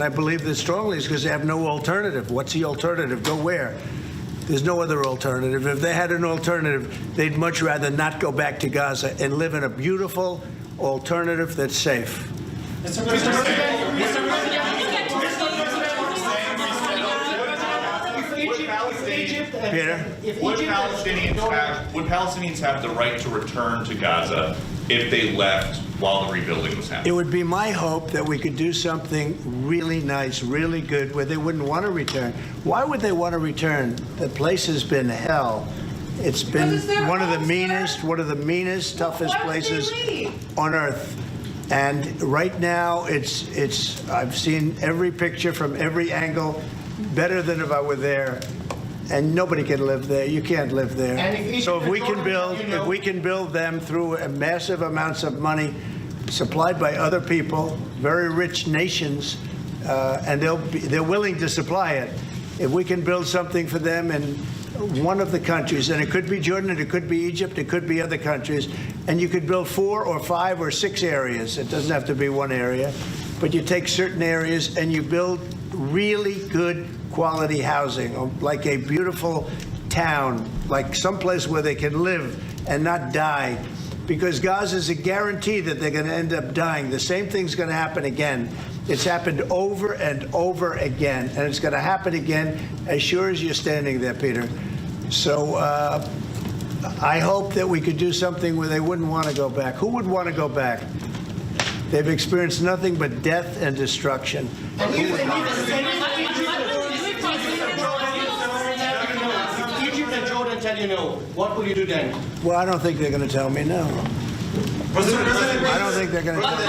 and I believe that strongly, is because they have no alternative. What's the alternative? Go where? There's no other alternative. If they had an alternative, they'd much rather not go back to Gaza and live in a beautiful alternative that's safe. Mr. President, Peter? Would Palestinians have the right to return to Gaza if they left while the rebuilding was happening? It would be my hope that we could do something really nice, really good, where they wouldn't want to return. Why would they want to return? The place has been hell. It's been one of the meanest, toughest places on earth. And right now, I've seen every picture from every angle, better than if I were there. And nobody can live there. You can't live there. So if we can build them through massive amounts of money supplied by other people, very rich nations, and they're willing to supply it. If we can build something for them in one of the countries, and it could be Jordan, it could be Egypt, it could be other countries, and you could build 4 or 5 or 6 areas. It doesn't have to be one area, but you take certain areas and you build really good quality housing, like a beautiful town, like someplace where they can live and not die. Because Gaza is a guarantee that they're going to end up dying. The same thing's going to happen again. It's happened over and over again, and it's going to happen again as sure as you're standing there, Peter. So I hope that we could do something where they wouldn't want to go back. Who would want to go back? They've experienced nothing but death and destruction. Tell you no, what will you do then? Well, I don't think they're going to tell me no. I don't think they're going to tell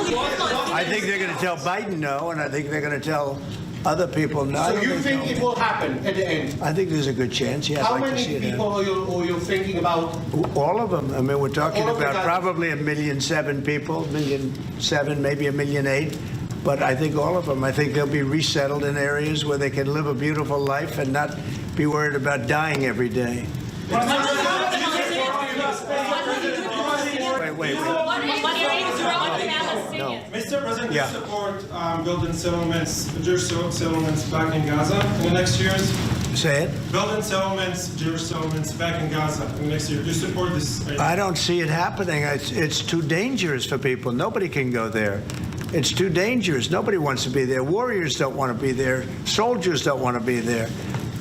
me no. I think they're going to tell Biden no, and I think they're going to tell other people no. So you think it will happen at the end? I think there's a good chance, yeah. How many people are you thinking about? All of them. I mean, we're talking about probably 1.7 million people, 1.7 million, maybe 1.8 million. But I think all of them. I think they'll be resettled in areas where they can live a beautiful life and not be worried about dying every day. Wait. Mr. President, do you support building settlements, Jewish settlements back in Gaza in the next years? Say it. Building settlements, Jewish settlements back in Gaza in the next year. Do you support this idea? I don't see it happening. It's too dangerous for people. Nobody can go there. It's too dangerous. Nobody wants to be there. Warriors don't want to be there. Soldiers don't want to be there.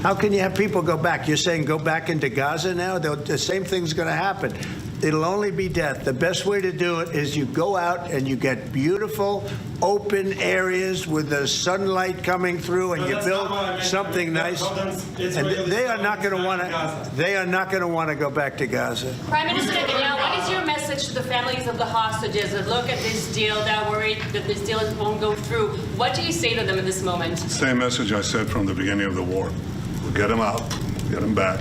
How can you have people go back? You're saying go back into Gaza now? The same thing's going to happen. It'll only be death. The best way to do it is you go out and you get beautiful, open areas with the sunlight coming through, and you build something nice. And they are not going to want to. They are not going to want to go back to Gaza. Prime Minister Netanyahu, what is your message to the families of the hostages that look at this deal, that are worried that this deal won't go through? What do you say to them in this moment? Same message I said from the beginning of the war. We'll get them out, get them back.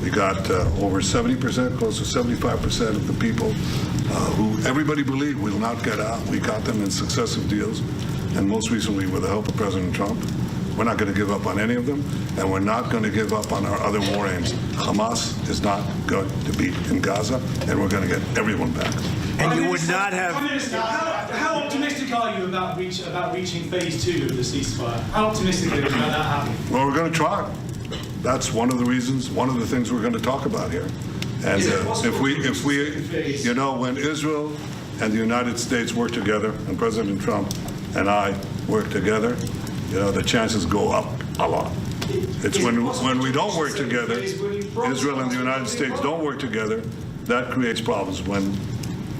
We got over 70%, close to 75% of the people who everybody believed will not get out. We got them in successive deals, and most recently with the help of President Trump. We're not going to give up on any of them, and we're not going to give up on our other war aims. Hamas is not going to be in Gaza, and we're going to get everyone back. And you would not have. How optimistic are you about reaching phase 2 of the ceasefire? How optimistic are you about that happening? Well, we're going to try. That's one of the reasons, one of the things we're going to talk about here. And if we, you know, when Israel and the United States work together, and President Trump and I work together, you know, the chances go up a lot. It's when we don't work together, Israel and the United States don't work together, that creates problems. When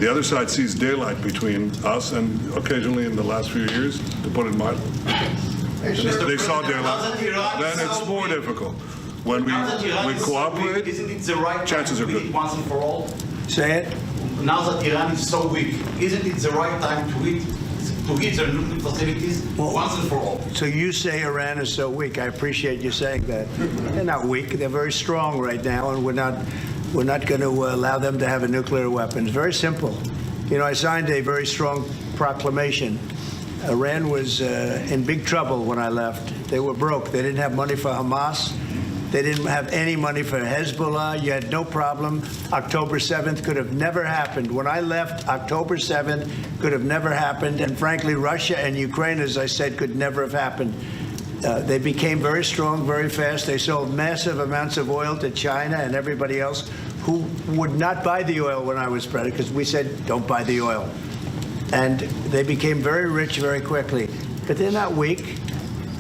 the other side sees daylight between us, and occasionally in the last few years, to put it mildly, they saw daylight, then it's more difficult. When we cooperate, isn't it the right chances are good. Once and for all? Say it. Now that Iran is so weak, isn't it the right time to hit their nuclear facilities once and for all? So you say Iran is so weak. I appreciate you saying that. They're not weak. They're very strong right now, and we're not going to allow them to have a nuclear weapon. It's very simple. You know, I signed a very strong proclamation. Iran was in big trouble when I left. They were broke. They didn't have money for Hamas. They didn't have any money for Hezbollah. You had no problem. October 7th could have never happened. When I left, October 7th could have never happened. And frankly, Russia and Ukraine, as I said, could never have happened. They became very strong very fast. They sold massive amounts of oil to China and everybody else who would not buy the oil when I was president, because we said, don't buy the oil. And they became very rich very quickly. But they're not weak.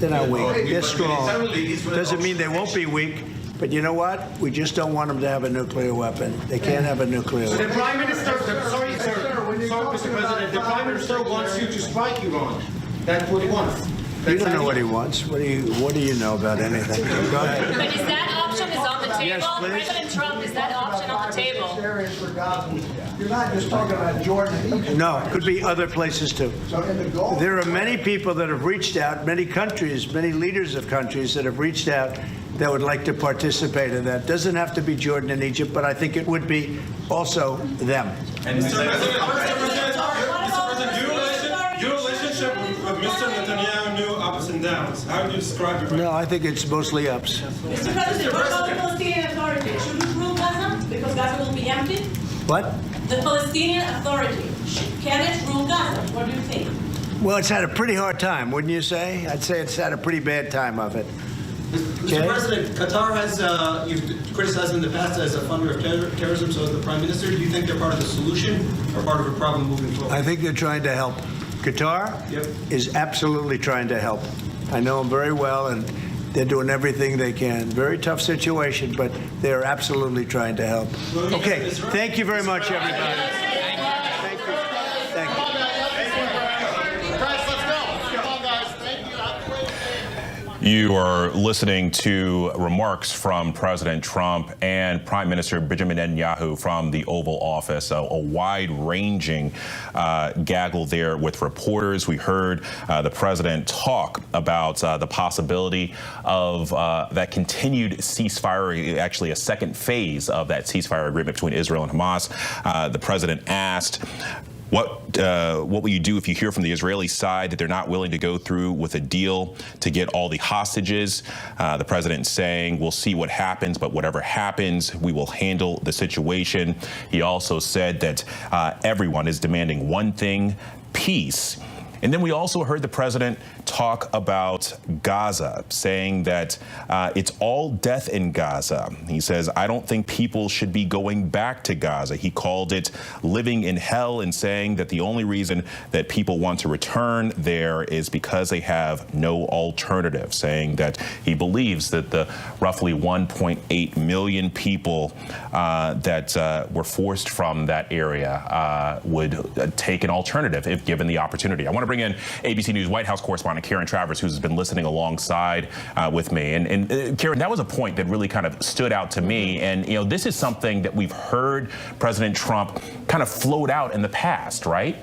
They're not weak. They're strong. Doesn't mean they won't be weak. But you know what? We just don't want them to have a nuclear weapon. They can't have a nuclear weapon. The Prime Minister, sorry, Mr. President, the Prime Minister wants you to strike Iran. That's what he wants. You don't know what he wants. What do you know about anything? Go ahead. But is that option on the table? Yes, please. President Trump, is that option on the table? You're not just talking about Jordan and Egypt. No, it could be other places too. So in the Gulf, There are many people that have reached out, many countries, many leaders of countries that have reached out that would like to participate in that. Doesn't have to be Jordan and Egypt, but I think it would be also them. And Mr. President, your relationship with Mr. Netanyahu knew ups and downs. How do you describe it? No, I think it's mostly ups. Mr. President, what about the Palestinian Authority? Should we rule Gaza because Gaza will be empty? What? The Palestinian Authority, can it rule Gaza? What do you think? Well, it's had a pretty hard time, wouldn't you say? I'd say it's had a pretty bad time of it. Mr. President, Qatar has, you've criticized them in the past as a funder of terrorism, so as the Prime Minister, do you think they're part of the solution or part of a problem moving forward? I think they're trying to help. Qatar is absolutely trying to help. I know them very well, and they're doing everything they can. Very tough situation, but they're absolutely trying to help. Okay, thank you very much, everybody. Thank you. Thank you. You are listening to remarks from President Trump and Prime Minister Benjamin Netanyahu from the Oval Office. A wide-ranging gaggle there with reporters. We heard the president talk about the possibility of that continued ceasefire, actually a second phase of that ceasefire agreement between Israel and Hamas. The president asked, what will you do if you hear from the Israeli side that they're not willing to go through with a deal to get all the hostages? The president saying, we'll see what happens, but whatever happens, we will handle the situation. He also said that everyone is demanding one thing, peace. And then we also heard the president talk about Gaza, saying that it's all death in Gaza. He says, I don't think people should be going back to Gaza. He called it living in hell and saying that the only reason that people want to return there is because they have no alternative, saying that he believes that the roughly 1.8 million people that were forced from that area would take an alternative if given the opportunity. I want to bring in ABC News White House correspondent Karen Travers, who's been listening alongside with me. And Karen, that was a point that really kind of stood out to me. And, you know, this is something that we've heard President Trump kind of float out in the past, right?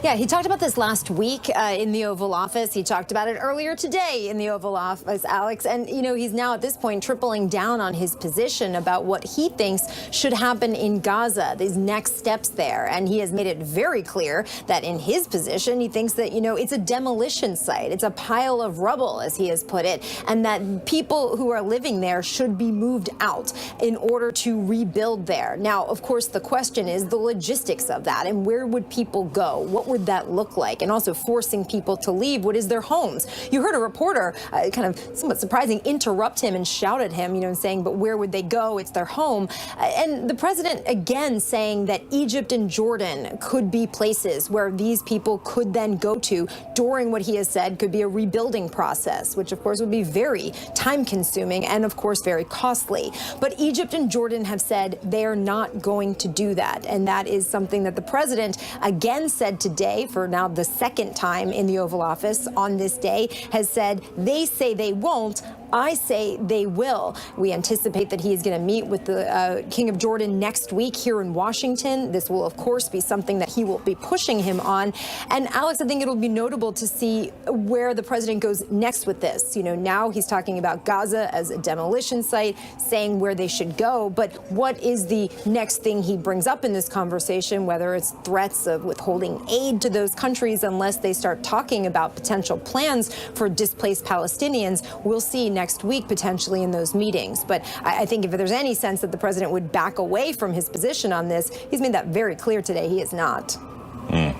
Yeah, he talked about this last week in the Oval Office. He talked about it earlier today in the Oval Office, Alex. And, you know, he's now at this point tripling down on his position about what he thinks should happen in Gaza, these next steps there. And he has made it very clear that in his position, he thinks that, you know, it's a demolition site. It's a pile of rubble, as he has put it, and that people who are living there should be moved out in order to rebuild there. Now, of course, the question is the logistics of that and where would people go? What would that look like? And also forcing people to leave. What is their homes? You heard a reporter, kind of somewhat surprising, interrupt him and shout at him, you know, saying, but where would they go? It's their home. And the president again saying that Egypt and Jordan could be places where these people could then go to during what he has said could be a rebuilding process, which of course would be very time consuming and of course very costly. But Egypt and Jordan have said they are not going to do that. And that is something that the president again said today for now the second time in the Oval Office on this day, has said they say they won't. I say they will. We anticipate that he is going to meet with the King of Jordan next week here in Washington. This will, of course, be something that he will be pushing him on. And Alex, I think it'll be notable to see where the president goes next with this. You know, now he's talking about Gaza as a demolition site, saying where they should go. But what is the next thing he brings up in this conversation, whether it's threats of withholding aid aid to those countries unless they start talking about potential plans for displaced Palestinians. We'll see next week potentially in those meetings. But I think if there's any sense that the president would back away from his position on this, he's made that very clear today. He is not.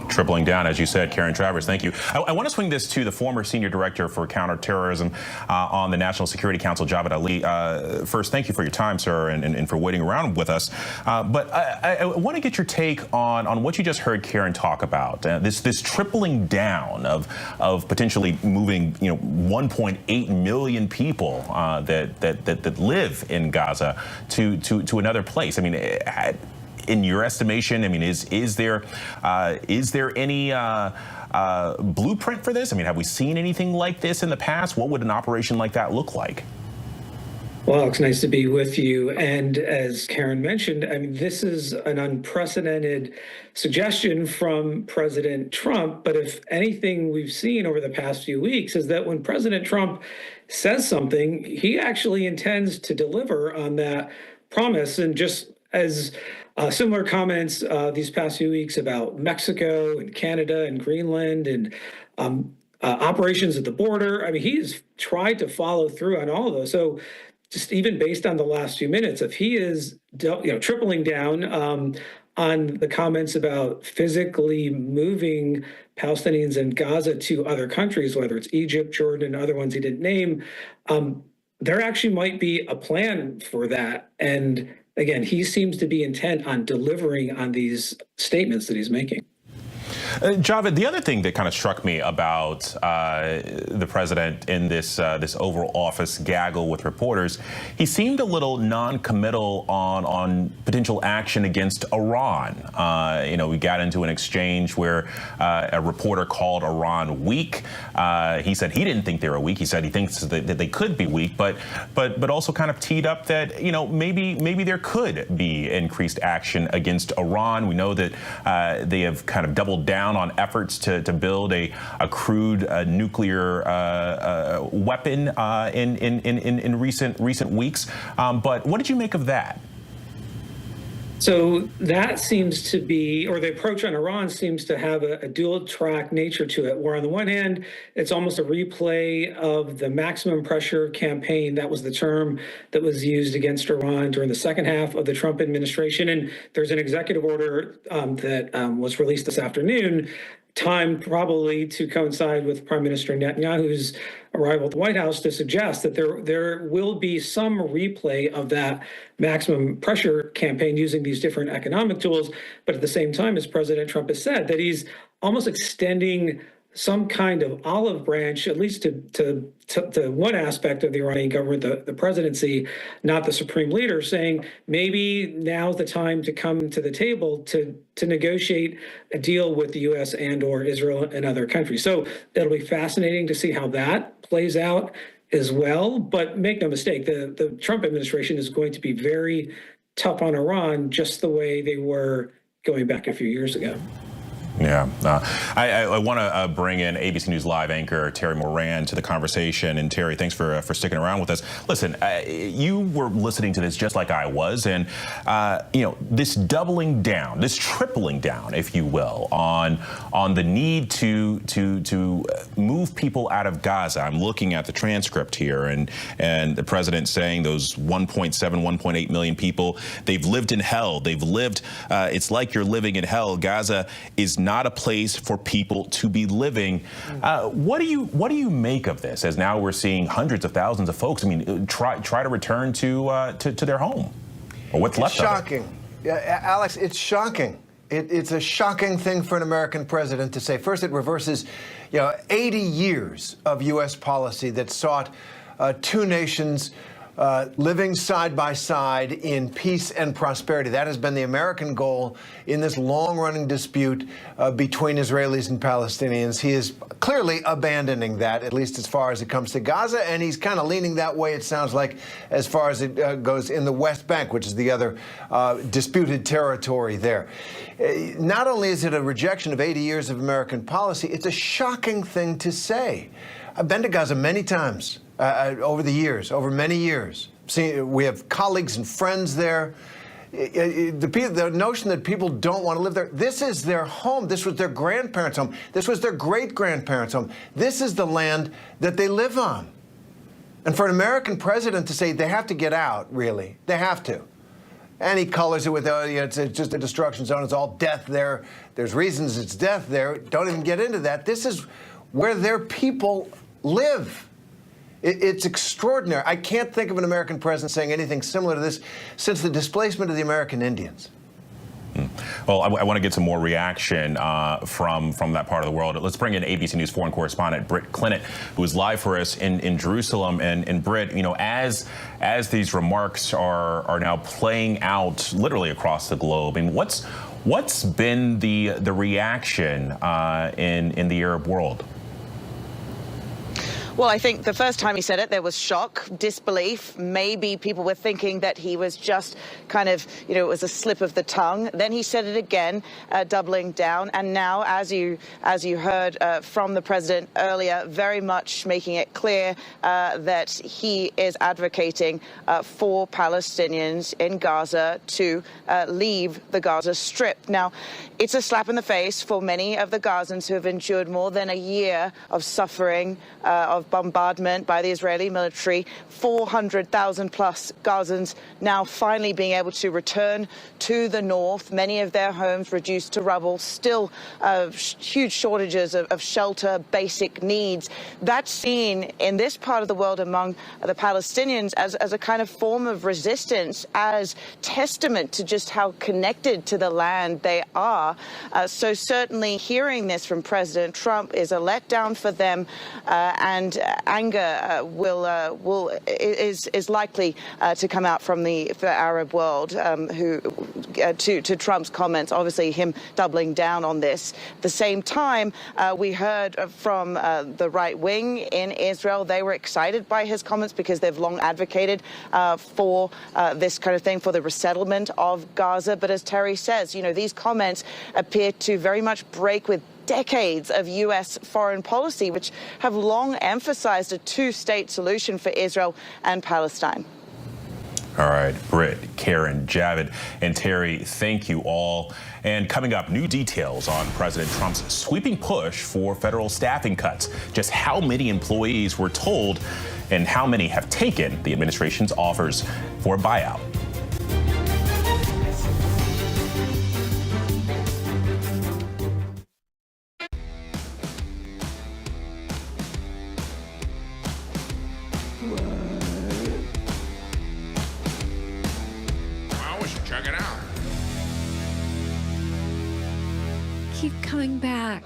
Tripling down, as you said, Karen Travers, thank you. I want to swing this to the former senior director for counterterrorism on the National Security Council, Javed Ali. First, thank you for your time, sir, and for waiting around with us. But I want to get your take on what you just heard Karen talk about, this tripling down of potentially moving, 1.8 million people that live in Gaza to another place. I mean, in your estimation, I mean, is there any blueprint for this? I mean, have we seen anything like this in the past? What would an operation like that look like? Well, it's nice to be with you. And as Karen mentioned, I mean, this is an unprecedented suggestion from President Trump. But if anything we've seen over the past few weeks is that when President Trump says something, he actually intends to deliver on that promise. And just as similar comments these past few weeks about Mexico and Canada and Greenland and operations at the border. I mean, he's tried to follow through on all of those. So just even based on the last few minutes, if he is tripling down on the comments about physically moving Palestinians in Gaza to other countries, whether it's Egypt, Jordan, other ones he didn't name, there actually might be a plan for that. And again, he seems to be intent on delivering on these statements that he's making. Javed, the other thing that kind of struck me about the president in this Oval Office gaggle with reporters, he seemed a little non-committal on potential action against Iran. We got into an exchange where a reporter called Iran weak. He said he didn't think they were weak. He said he thinks that they could be weak, but also kind of teed up that maybe there could be increased action against Iran. We know that they have kind of doubled down on efforts to build a crude nuclear weapon in recent weeks. But what did you make of that? So that seems to be, or the approach on Iran seems to have a dual track nature to it, where on the one hand, it's almost a replay of the maximum pressure campaign. That was the term that was used against Iran during the second half of the Trump administration. And there's an executive order that was released this afternoon, timed probably to coincide with Prime Minister Netanyahu's arrival at the White House, to suggest that there will be some replay of that maximum pressure campaign using these different economic tools. But at the same time, as President Trump has said, that he's almost extending some kind of olive branch, at least to one aspect of the Iranian government, the presidency, not the supreme leader, saying maybe now's the time to come to the table to negotiate a deal with the U.S. and or Israel and other countries. So it'll be fascinating to see how that plays out as well. But make no mistake, the Trump administration is going to be very tough on Iran, just the way they were going back a few years ago. Yeah, I want to bring in ABC News Live anchor Terry Moran to the conversation. And Terry, thanks for sticking around with us. Listen, you were listening to this just like I was, and this doubling down, this tripling down, if you will, on the need to move people out of Gaza. I'm looking at the transcript here, and the president saying those 1.7, 1.8 million people, they've lived in hell. They've lived. It's like you're living in hell. Gaza is not a place for people to be living. What do you make of this? As now we're seeing hundreds of thousands of folks, I mean, try to return to their home, or what's left of it. Shocking. Yeah, Alex, it's shocking. It's a shocking thing for an American president to say. First, it reverses 80 years of U.S. policy that sought two nations living side by side in peace and prosperity. That has been the American goal in this long-running dispute between Israelis and Palestinians. He is clearly abandoning that, at least as far as it comes to Gaza, and he's kind of leaning that way, it sounds like, as far as it goes in the West Bank, which is the other disputed territory there. Not only is it a rejection of 80 years of American policy, it's a shocking thing to say. I've been to Gaza many times. Over the years, over many years. We have colleagues and friends there. The notion that people don't want to live there, this is their home. This was their grandparents' home. This was their great-grandparents' home. This is the land that they live on. And for an American president to say they have to get out, really, they have to. And he colors it with, it's just a destruction zone. It's all death there. There's reasons it's death there. Don't even get into that. This is where their people live. It's extraordinary. I can't think of an American president saying anything similar to this since the displacement of the American Indians. Well, I want to get some more reaction from that part of the world. Let's bring in ABC News foreign correspondent Britt Clinton, who is live for us in Jerusalem. And Britt, you know, as these remarks are now playing out literally across the globe, I mean, what's been the reaction in the Arab world? Well, I think the first time he said it, there was shock, disbelief. Maybe people were thinking that he was just kind of, you know, it was a slip of the tongue. Then he said it again, doubling down. And now, as you heard from the president earlier, very much making it clear that he is advocating for Palestinians in Gaza to leave the Gaza Strip. Now, it's a slap in the face for many of the Gazans who have endured more than a year of suffering, of bombardment by the Israeli military. 400,000 plus Gazans now finally being able to return to the north. Many of their homes reduced to rubble. Still huge shortages of shelter, basic needs. That's seen in this part of the world among the Palestinians as a kind of form of resistance, as testament to just how connected to the land they are. So certainly hearing this from President Trump is a letdown for them, and anger is likely to come out from the Arab world to Trump's comments. Obviously, him doubling down on this. At the same time, we heard from the right wing in Israel. They were excited by his comments because they've long advocated for this kind of thing, for the resettlement of Gaza. But as Terry says, you know, these comments appear to very much break with decades of U.S. foreign policy, which have long emphasized a two-state solution for Israel and Palestine. All right, Britt, Karen, Javid, and Terry, thank you all. And coming up, new details on President Trump's sweeping push for federal staffing cuts. Just how many employees were told and how many have taken the administration's offers for a buyout. Check it out. Keep coming back.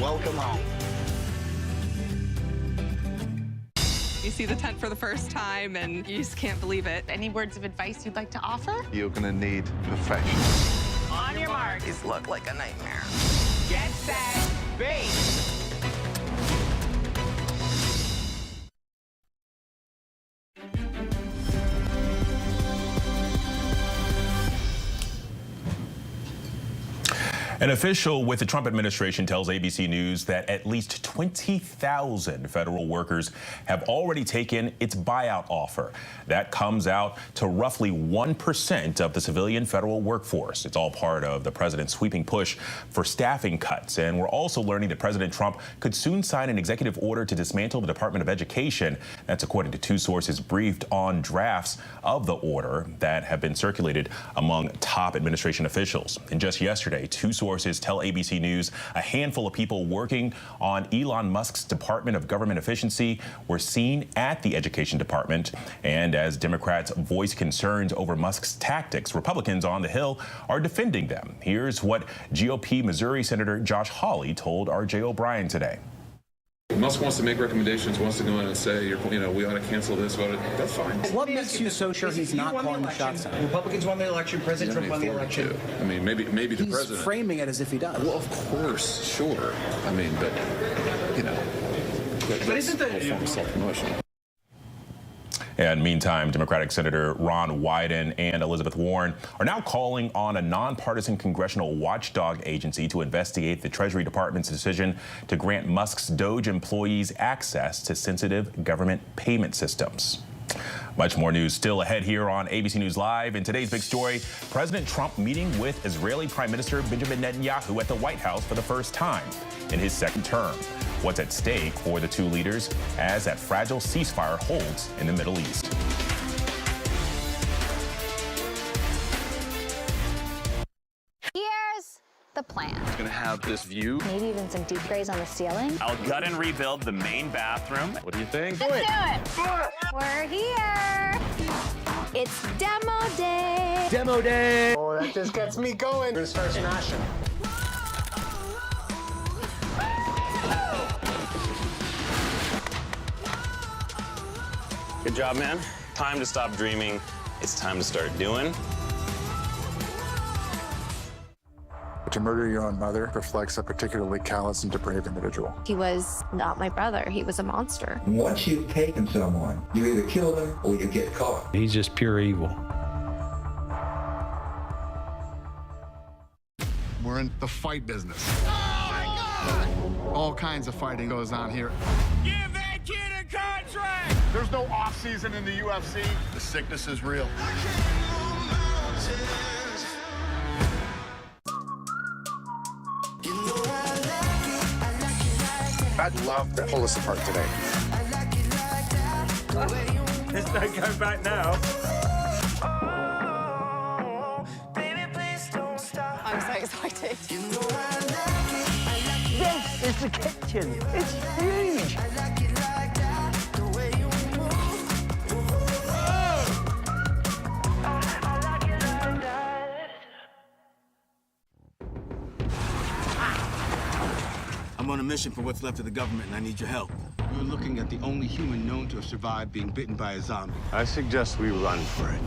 Welcome home. You see the tent for the first time and you just can't believe it. Any words of advice you'd like to offer? You're going to need perfection. On your mark. These look like a nightmare. Get set, be. An official with the Trump administration tells ABC News that at least 20,000 federal workers have already taken its buyout offer. That comes out to roughly 1% of the civilian federal workforce. It's all part of the president's sweeping push for staffing cuts. And we're also learning that President Trump could soon sign an executive order to dismantle the Department of Education. That's according to two sources briefed on drafts of the order that have been circulated among top administration officials. And just yesterday, two sources tell ABC News a handful of people working on Elon Musk's Department of Government Efficiency were seen at the Education Department. And as Democrats voice concerns over Musk's tactics, Republicans on the Hill are defending them. Here's what GOP Missouri Senator Josh Hawley told R.J. O'Brien today. Musk wants to make recommendations, wants to go in and say, we ought to cancel this, that's fine. What makes you so sure he's not calling the shots? Republicans won the election, President Trump won the election. I mean, maybe the president. He's framing it as if he does. Well, of course, sure. I mean, but isn't that a form of self-promotion? And meantime, Democratic Senator Ron Wyden and Elizabeth Warren are now calling on a nonpartisan congressional watchdog agency to investigate the Treasury Department's decision to grant Musk's Doge employees access to sensitive government payment systems. Much more news still ahead here on ABC News Live. In today's big story, President Trump meeting with Israeli Prime Minister Benjamin Netanyahu at the White House for the first time in his second term. What's at stake for the two leaders as that fragile ceasefire holds in the Middle East? Here's the plan. It's going to have this view. Maybe even some deep grays on the ceiling. I'll gut and rebuild the main bathroom. What do you think? Let's do it. We're here. It's demo day. Demo day. Oh, that just gets me going. We're going to start smashing. Good job, man. Time to stop dreaming. It's time to start doing. To murder your own mother reflects a particularly callous and depraved individual. He was not my brother. He was a monster. Once you've taken someone, you either kill them or you get caught. He's just pure evil. We're in the fight business. Oh my God! All kinds of fighting goes on here. Give that kid a contract! There's no off-season in the UFC. The sickness is real. I'd love to pull this apart today. There's no going back now. I'm so excited. This is the kitchen. It's huge. I'm on a mission for what's left of the government, and I need your help. We're looking at the only human known to have survived being bitten by a zombie. I suggest we run for it.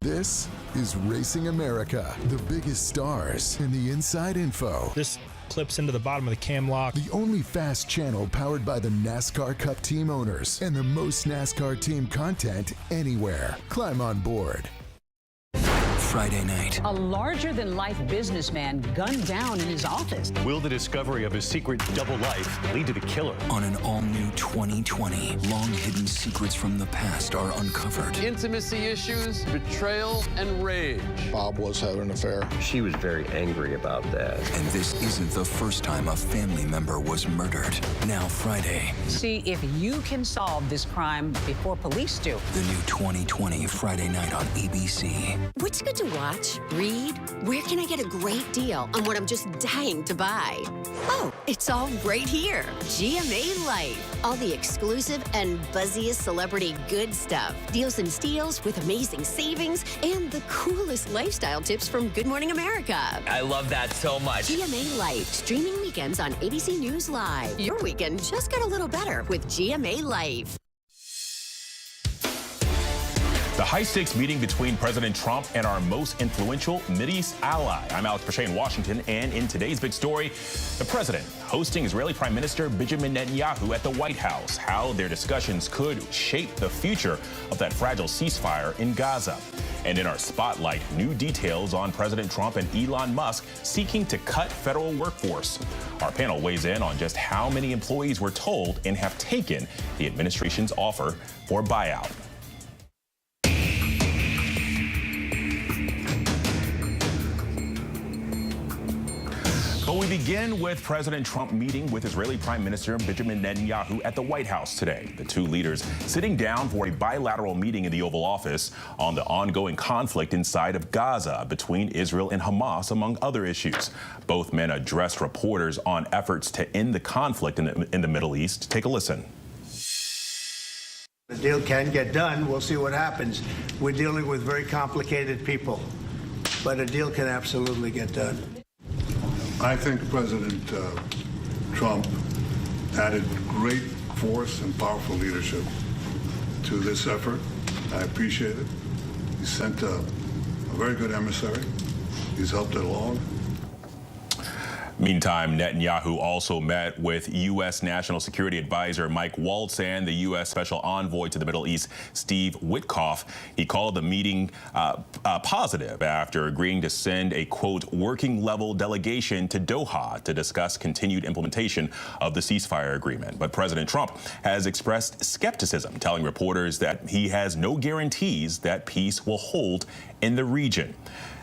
This is Racing America, the biggest stars in the inside info. This clips into the bottom of the cam lock. The only fast channel powered by the NASCAR Cup team owners and the most NASCAR team content anywhere. Climb on board. Friday night. A larger-than-life businessman gunned down in his office. Will the discovery of his secret double life lead to the killer? On an all-new 2020, long-hidden secrets from the past are uncovered. Intimacy issues, betrayal, and rage. Bob was having an affair. She was very angry about that. And this isn't the first time a family member was murdered. Now Friday. See if you can solve this crime before police do. The new 2020 Friday night on ABC. What's good to watch, read? Where can I get a great deal on what I'm just dying to buy? Oh, it's all right here. GMA Life. All the exclusive and buzziest celebrity good stuff. Deals and steals with amazing savings and the coolest lifestyle tips from Good Morning America. I love that so much. GMA Life. Streaming weekends on ABC News Live. Your weekend just got a little better with GMA Life. The high-stakes meeting between President Trump and our most influential Mideast ally. I'm Alex Pache in Washington, and in today's big story, the president hosting Israeli Prime Minister Benjamin Netanyahu at the White House, how their discussions could shape the future of that fragile ceasefire in Gaza. And in our spotlight, new details on President Trump and Elon Musk seeking to cut federal workforce. Our panel weighs in on just how many employees were told and have taken the administration's offer for buyout. But we begin with President Trump meeting with Israeli Prime Minister Benjamin Netanyahu at the White House today. The two leaders sitting down for a bilateral meeting in the Oval Office on the ongoing conflict inside of Gaza between Israel and Hamas, among other issues. Both men addressed reporters on efforts to end the conflict in the Middle East. Take a listen. The deal can get done. We'll see what happens. We're dealing with very complicated people, but a deal can absolutely get done. I think President Trump added great force and powerful leadership to this effort. I appreciate it. He sent a very good emissary. He's helped it along. Meantime, Netanyahu also met with U.S. National Security Advisor Mike Waltz and the U.S. Special Envoy to the Middle East, Steve Witkoff. He called the meeting positive after agreeing to send a, quote, working-level delegation to Doha to discuss continued implementation of the ceasefire agreement. But President Trump has expressed skepticism, telling reporters that he has no guarantees that peace will hold in the region.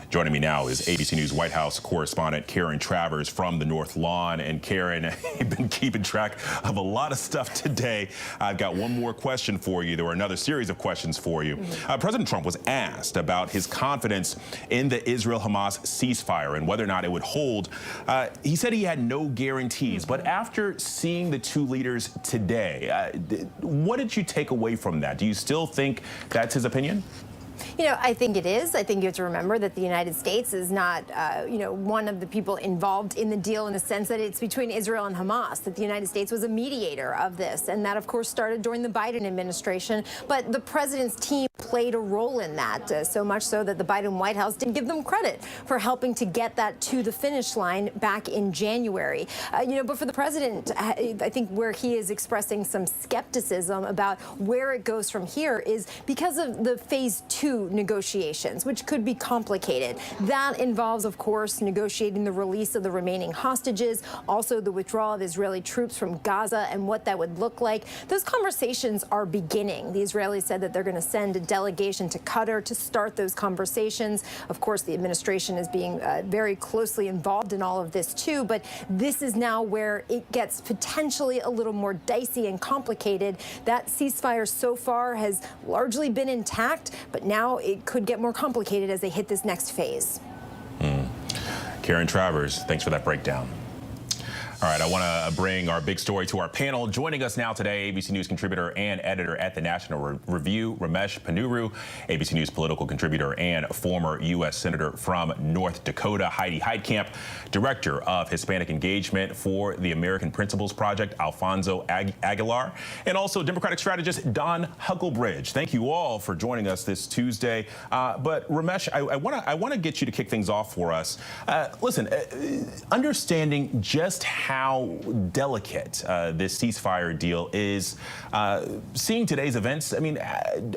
Joining me now is ABC News White House correspondent Karen Travers from the North Lawn. And Karen, you've been keeping track of a lot of stuff today. I've got one more question for you. There were another series of questions for you. President Trump was asked about his confidence in the Israel-Hamas ceasefire and whether or not it would hold. He said he had no guarantees. But after seeing the two leaders today, what did you take away from that? Do you still think that's his opinion? You know, I think it is. I think you have to remember that the United States is not, one of the people involved in the deal in the sense that it's between Israel and Hamas, that the United States was a mediator of this. And that, of course, started during the Biden administration. But the president's team played a role in that, so much so that the Biden White House didn't give them credit for helping to get that to the finish line back in January. But for the president, I think where he is expressing some skepticism about where it goes from here is because of the phase 2 negotiations, which could be complicated. That involves, of course, negotiating the release of the remaining hostages, also the withdrawal of Israeli troops from Gaza and what that would look like. Those conversations are beginning. The Israelis said that they're going to send a delegation to Qatar to start those conversations. Of course, the administration is being very closely involved in all of this, too. But this is now where it gets potentially a little more dicey and complicated. That ceasefire so far has largely been intact, but now it could get more complicated as they hit this next phase. Karen Travers, thanks for that breakdown. All right, I want to bring our big story to our panel. Joining us now today, ABC News contributor and editor at the National Review, Ramesh Ponnuru, ABC News political contributor and former U.S. Senator from North Dakota, Heidi Heitkamp, director of Hispanic engagement for the American Principles Project, Alfonso Aguilar, and also Democratic strategist Don Huckelbridge. Thank you all for joining us this Tuesday. But Ramesh, I want to get you to kick things off for us. Listen, understanding just how delicate this ceasefire deal is, seeing today's events, I mean,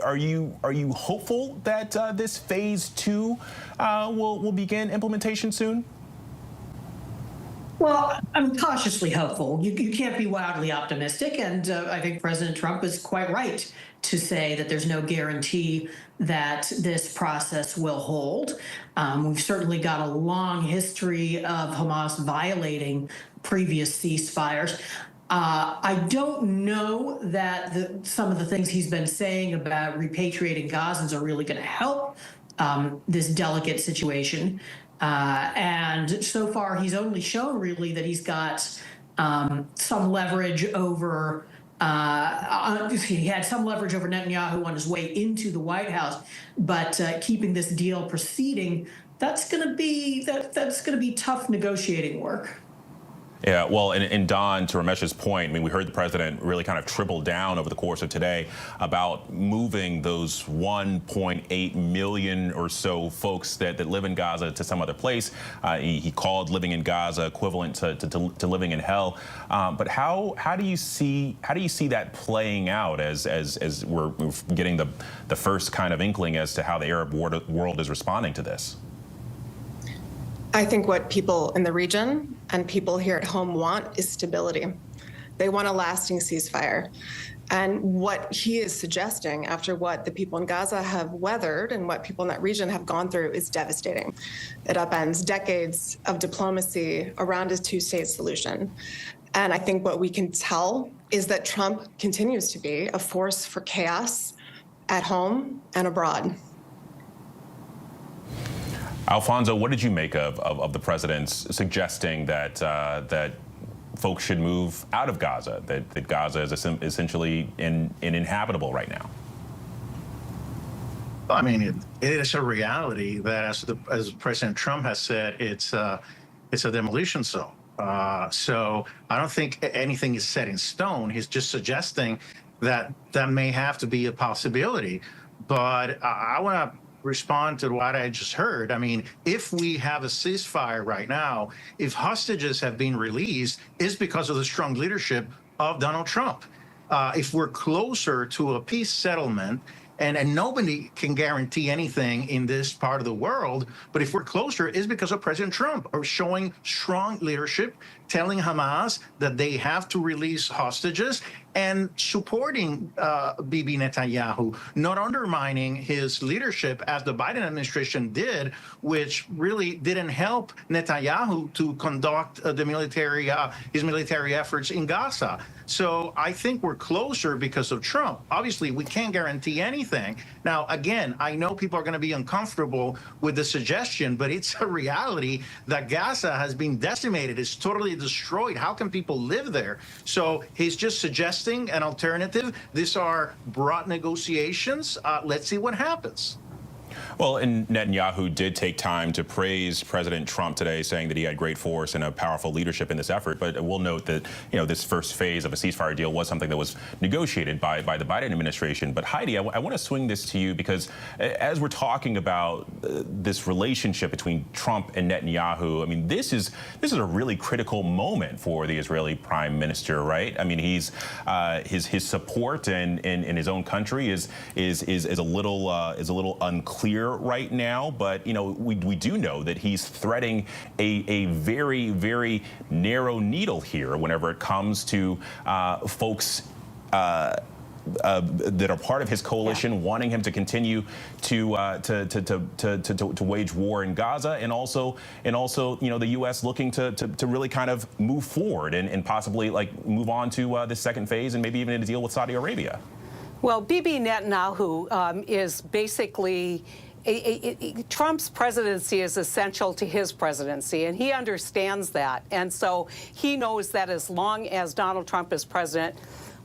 are you hopeful that this phase 2 will begin implementation soon? Well, I'm cautiously hopeful. You can't be wildly optimistic, and I think President Trump is quite right to say that there's no guarantee that this process will hold. We've certainly got a long history of Hamas violating previous ceasefires. I don't know that some of the things he's been saying about repatriating Gazans are really going to help this delicate situation. And so far, he's only shown really that he's got some leverage over. He had some leverage over Netanyahu on his way into the White House, but keeping this deal proceeding, that's going to be tough negotiating work. Yeah, well, and Don, to Ramesh's point, I mean, we heard the president really kind of triple down over the course of today about moving those 1.8 million or so folks that live in Gaza to some other place. He called living in Gaza equivalent to living in hell. But how do you see that playing out as we're getting the first kind of inkling as to how the Arab world is responding to this? I think what people in the region and people here at home want is stability. They want a lasting ceasefire. And what he is suggesting, after what the people in Gaza have weathered and what people in that region have gone through, is devastating. It upends decades of diplomacy around a two-state solution. And I think what we can tell is that Trump continues to be a force for chaos at home and abroad. Alfonso, what did you make of the president's suggesting that folks should move out of Gaza, that Gaza is essentially uninhabitable right now? I mean, it is a reality that, as President Trump has said, it's a demolition zone. So I don't think anything is set in stone. He's just suggesting that may have to be a possibility. But I want to respond to what I just heard. I mean, if we have a ceasefire right now, if hostages have been released, it's because of the strong leadership of Donald Trump. If we're closer to a peace settlement, and nobody can guarantee anything in this part of the world, but if we're closer, it's because of President Trump are showing strong leadership, telling Hamas that they have to release hostages, and supporting Bibi Netanyahu, not undermining his leadership as the Biden administration did, which really didn't help Netanyahu to conduct his military efforts in Gaza. So I think we're closer because of Trump. Obviously, we can't guarantee anything. Now, again, I know people are going to be uncomfortable with the suggestion, but it's a reality that Gaza has been decimated. It's totally destroyed. How can people live there? So he's just suggesting an alternative. These are broad negotiations. Let's see what happens. Well, and Netanyahu did take time to praise President Trump today, saying that he had great force and a powerful leadership in this effort. But we'll note that, this first phase of a ceasefire deal was something that was negotiated by the Biden administration. But Heidi, I want to swing this to you, because as we're talking about this relationship between Trump and Netanyahu, I mean, this is a really critical moment for the Israeli prime minister, right? I mean, he's his support in his own country is a little unclear right now, but we do know that he's threading a very, very narrow needle here whenever it comes to folks that are part of his coalition, wanting him to continue to wage war in Gaza, and also the U.S. looking to really kind of move forward and possibly move on to the second phase and maybe even a deal with Saudi Arabia. Well, Bibi Netanyahu is basically Trump's presidency is essential to his presidency, and he understands that. And so he knows that as long as Donald Trump is president,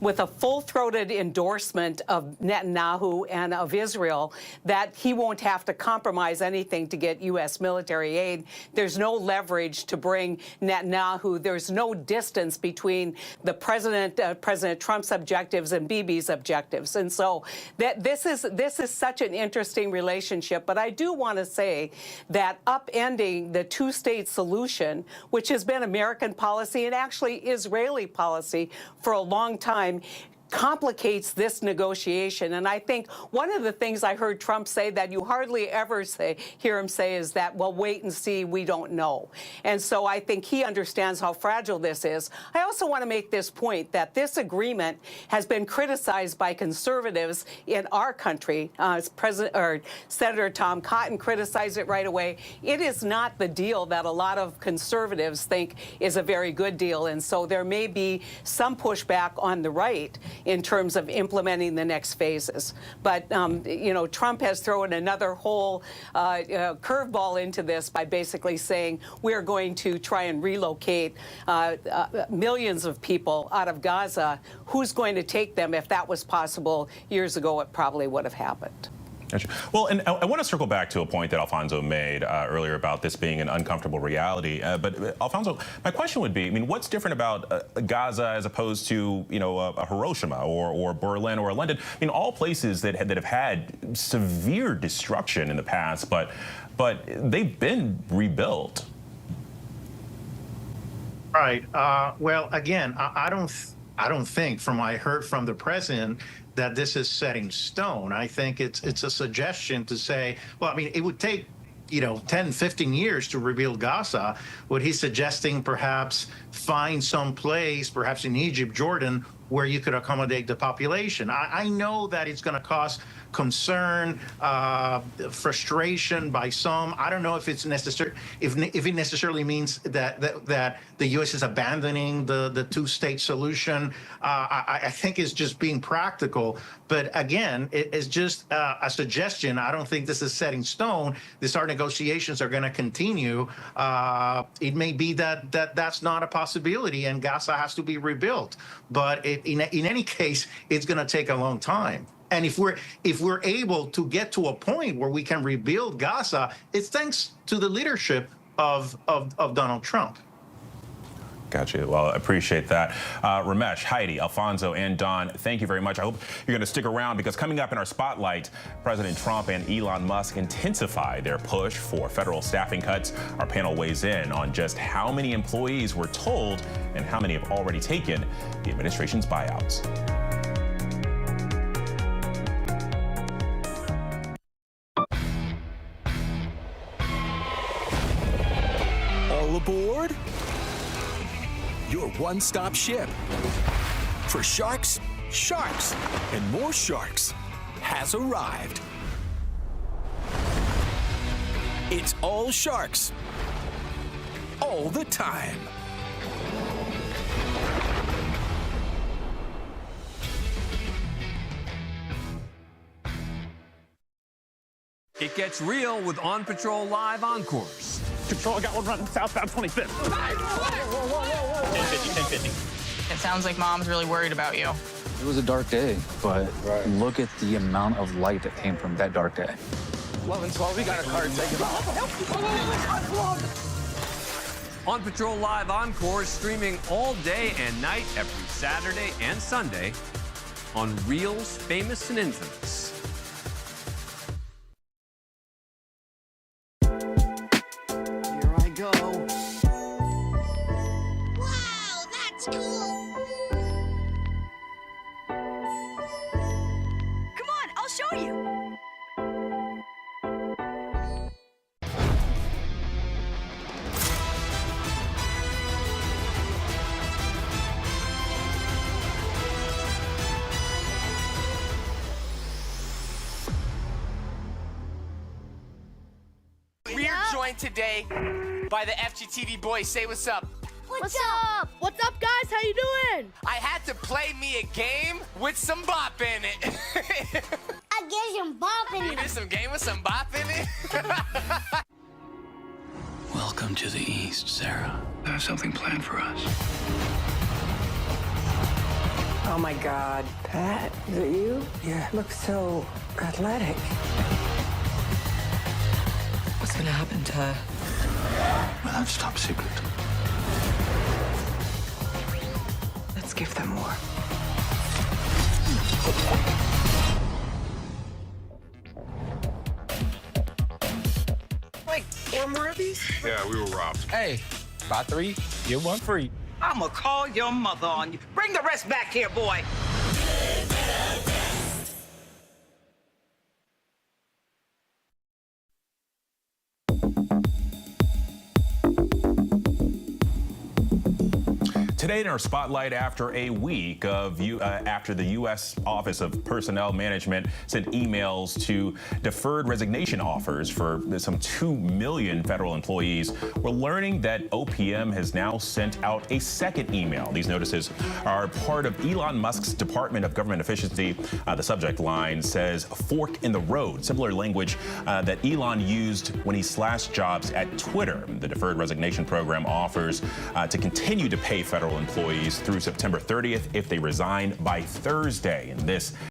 with a full-throated endorsement of Netanyahu and of Israel, that he won't have to compromise anything to get U.S. military aid. There's no leverage to bring Netanyahu. There's no distance between the President Trump's objectives and Bibi's objectives. And so this is such an interesting relationship. But I do want to say that upending the two-state solution, which has been American policy and actually Israeli policy for a long time, complicates this negotiation. And I think one of the things I heard Trump say that you hardly ever hear him say is that, well, wait and see, we don't know. And so I think he understands how fragile this is. I also want to make this point that this agreement has been criticized by conservatives in our country. Senator Tom Cotton criticized it right away. It is not the deal that a lot of conservatives think is a very good deal. And so there may be some pushback on the right in terms of implementing the next phases. But, Trump has thrown another whole curveball into this by basically saying we're going to try and relocate millions of people out of Gaza. Who's going to take them? If that was possible years ago, it probably would have happened. Gotcha. Well, and I want to circle back to a point that Alfonso made earlier about this being an uncomfortable reality. But Alfonso, my question would be, I mean, what's different about Gaza as opposed to, you know, a Hiroshima or Berlin or London? I mean, all places that have had severe destruction in the past, but they've been rebuilt. Right. Well, again, I don't think, from what I heard from the president, that this is set in stone. I think it's a suggestion to say, well, I mean, it would take, 10, 15 years to rebuild Gaza. What he's suggesting, perhaps find some place, perhaps in Egypt, Jordan, where you could accommodate the population. I know that it's going to cause concern, frustration by some. I don't know if it's necessary, if it necessarily means that the U.S. is abandoning the two-state solution. I think it's just being practical. But again, it's just a suggestion. I don't think this is set in stone. These negotiations are going to continue. It may be that that's not a possibility, and Gaza has to be rebuilt. But in any case, it's going to take a long time. And if we're able to get to a point where we can rebuild Gaza, it's thanks to the leadership of Donald Trump. Gotcha. Well, I appreciate that. Ramesh, Heidi, Alfonso, and Don, thank you very much. I hope you're going to stick around, because coming up in our spotlight, President Trump and Elon Musk intensify their push for federal staffing cuts. Our panel weighs in on just how many employees were told and how many have already taken the administration's buyouts. All aboard? Your one-stop ship for sharks, sharks, and more sharks has arrived. It's all sharks, all the time. It gets real with On Patrol Live Encores. Control, I got one running southbound 25th. 1050. It sounds like Mom's really worried about you. It was a dark day, but look at the amount of light that came from that dark day. 1112, we got a car taking off. On Patrol Live Encores streaming all day and night every Saturday and Sunday on Reels, Famous and Infamous. Here I go. Wow, that's cool. Come on, I'll show you. We are joined today by the FGTV boys. Say what's up. What's up? What's up, guys? How you doing? I had to play me a game with some bop in it. I get some bop in You it. did some game with some bop in it? Welcome to the East, Sarah. I have something planned for us. Oh my God, Pat, is it you? You look so athletic. What's gonna happen to her? Well, that's top secret. Let's give them more. Like 4 more of these? Yeah, we were robbed. Hey, buy 3, get 1 free. I'ma call your mother on you. Bring the rest back here, boy. Today in our spotlight, after a week of after the U.S. Office of Personnel Management sent emails to deferred resignation offers for some 2 million federal employees, we're learning that OPM has now sent out a second email. These notices are part of Elon Musk's Department of Government Efficiency. The subject line says "fork in the road," similar language that Elon used when he slashed jobs at Twitter. The deferred resignation program offers to continue to pay federal employees through September 30th if they resign by Thursday. And this